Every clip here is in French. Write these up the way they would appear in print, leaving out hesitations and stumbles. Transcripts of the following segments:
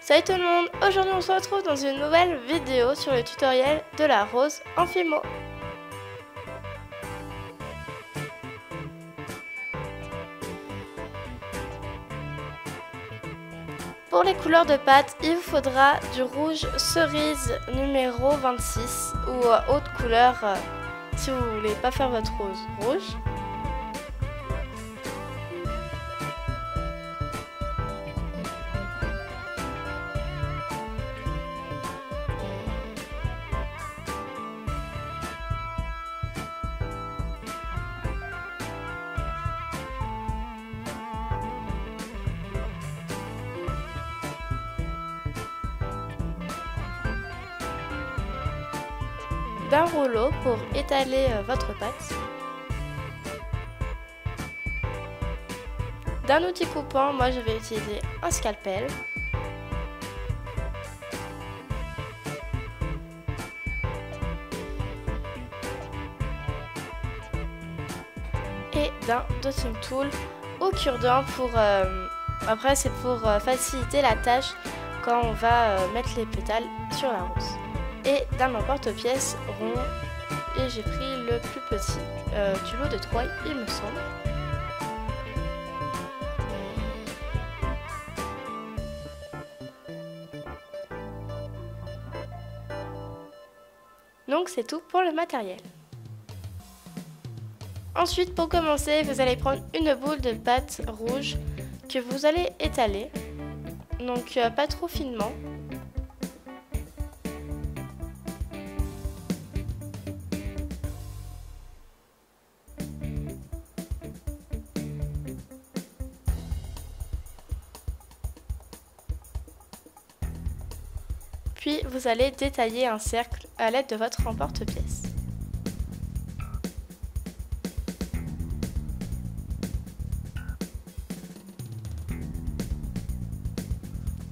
Salut tout le monde, aujourd'hui on se retrouve dans une nouvelle vidéo sur le tutoriel de la rose en Fimo. Pour les couleurs de pâte, il vous faudra du rouge cerise numéro 26 ou autre couleur si vous voulez pas faire votre rose rouge. D'un rouleau pour étaler votre pâte, d'un outil coupant, moi je vais utiliser un scalpel, et d'un dotting tool ou cure-dent pour après c'est pour faciliter la tâche quand on va mettre les pétales sur la rose. Et d'un emporte-pièce rond, et j'ai pris le plus petit du lot de Troy, il me semble. Donc c'est tout pour le matériel. Ensuite, pour commencer, vous allez prendre une boule de pâte rouge que vous allez étaler, donc pas trop finement. Puis vous allez détailler un cercle à l'aide de votre emporte-pièce.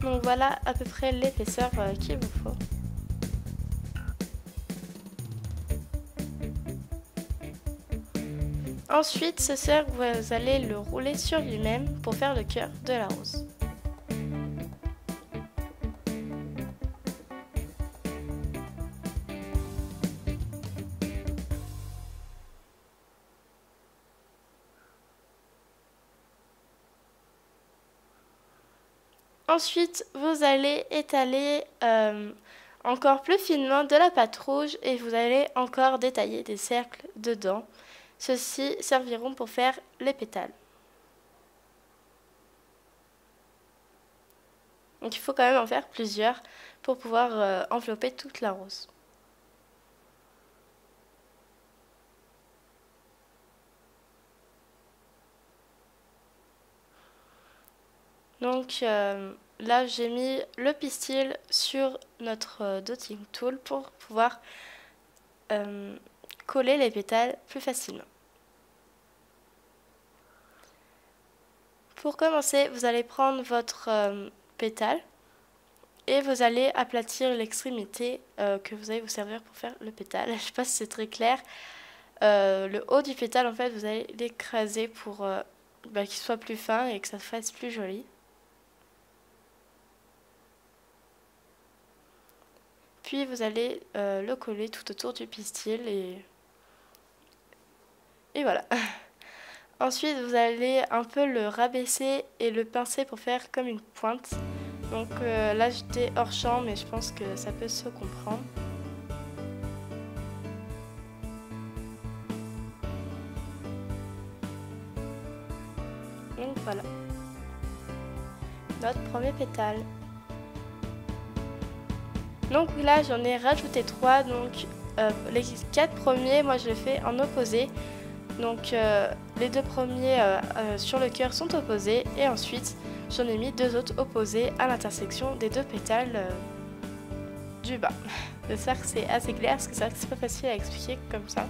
Donc voilà à peu près l'épaisseur qu'il vous faut. Ensuite, ce cercle, vous allez le rouler sur lui-même pour faire le cœur de la rose. Ensuite, vous allez étaler encore plus finement de la pâte rouge et vous allez encore détailler des cercles dedans. Ceux-ci serviront pour faire les pétales. Donc il faut quand même en faire plusieurs pour pouvoir envelopper toute la rose. Donc là j'ai mis le pistil sur notre dotting tool pour pouvoir coller les pétales plus facilement. Pour commencer, vous allez prendre votre pétale et vous allez aplatir l'extrémité que vous allez vous servir pour faire le pétale. Je ne sais pas si c'est très clair. Le haut du pétale, en fait, vous allez l'écraser pour qu'il soit plus fin et que ça fasse plus joli. Puis vous allez le coller tout autour du pistil et voilà. Ensuite, vous allez un peu le rabaisser et le pincer pour faire comme une pointe. Donc là, j'étais hors champ, mais je pense que ça peut se comprendre. Donc voilà. Notre premier pétale. Donc là, j'en ai rajouté 3. Donc les 4 premiers, moi je les fais en opposé. Donc les 2 premiers sur le cœur sont opposés et ensuite j'en ai mis 2 autres opposés à l'intersection des 2 pétales du bas. J'espère que c'est assez clair parce que c'est pas facile à expliquer comme ça.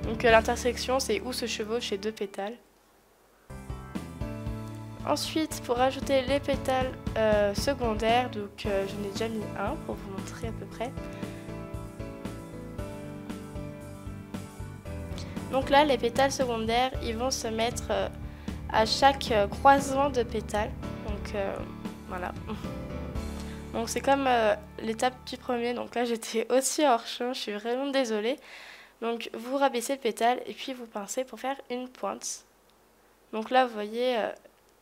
Donc l'intersection c'est où se chevauchent les 2 pétales. Ensuite, pour rajouter les pétales secondaires, donc j'en ai déjà mis un pour vous montrer à peu près. Donc là, les pétales secondaires, ils vont se mettre à chaque croisement de pétales. Donc donc voilà. Donc c'est comme l'étape du premier, donc là j'étais aussi hors champ, je suis vraiment désolée. Donc vous rabaissez le pétale et puis vous pincez pour faire une pointe. Donc là vous voyez,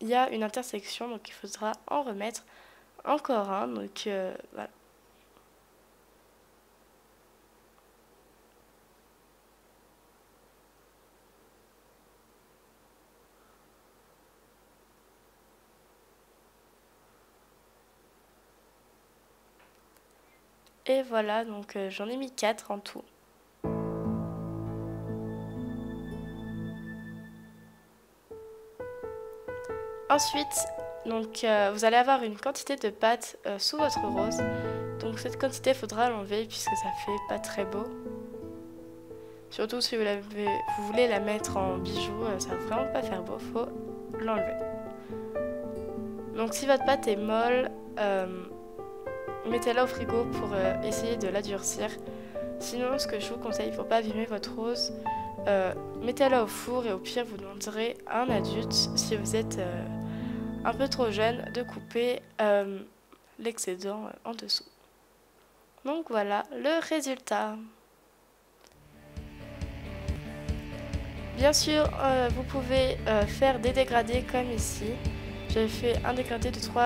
il y a une intersection, donc il faudra en remettre encore un, donc voilà. Et voilà, donc j'en ai mis 4 en tout. Ensuite, donc, vous allez avoir une quantité de pâte sous votre rose. Donc cette quantité, il faudra l'enlever puisque ça fait pas très beau. Surtout si vous voulez la mettre en bijou, ça va vraiment pas faire beau, faut l'enlever. Donc si votre pâte est molle, mettez-la au frigo pour essayer de la durcir. Sinon, ce que je vous conseille pour pas abîmer votre rose, mettez-la au four et au pire vous demanderez à un adulte, si vous êtes un peu trop jeune, de couper l'excédent en dessous. Donc voilà le résultat. Bien sûr, vous pouvez faire des dégradés comme ici. J'ai fait un dégradé de 3,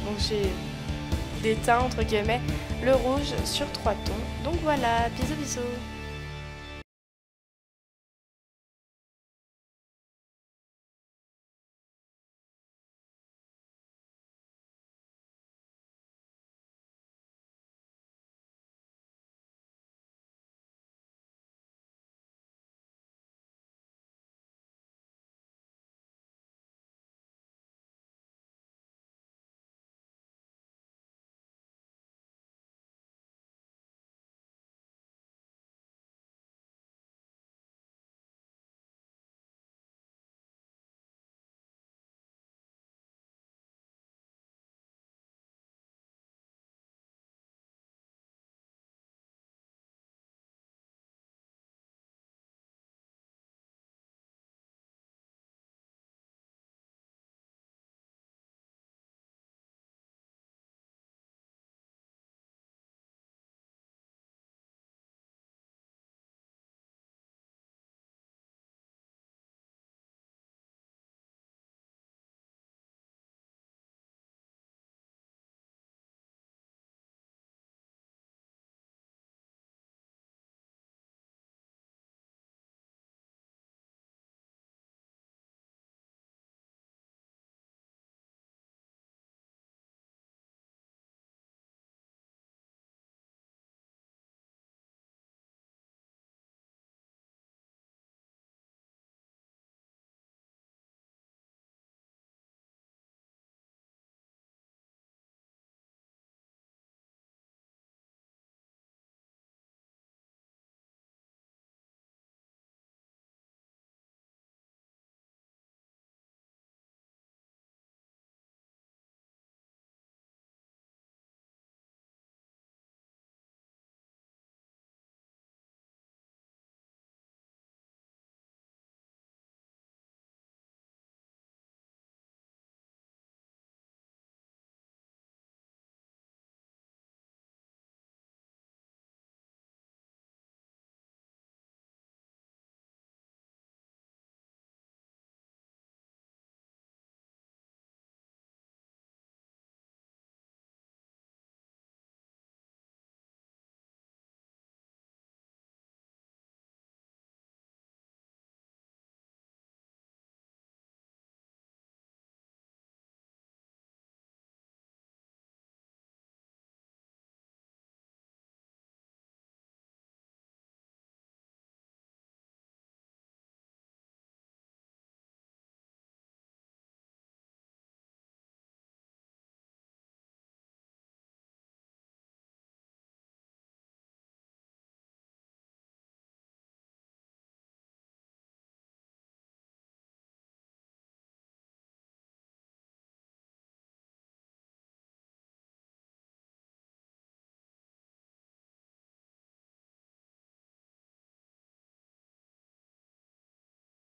donc j'ai des teints entre guillemets, le rouge sur 3 tons. Donc voilà, bisous bisous.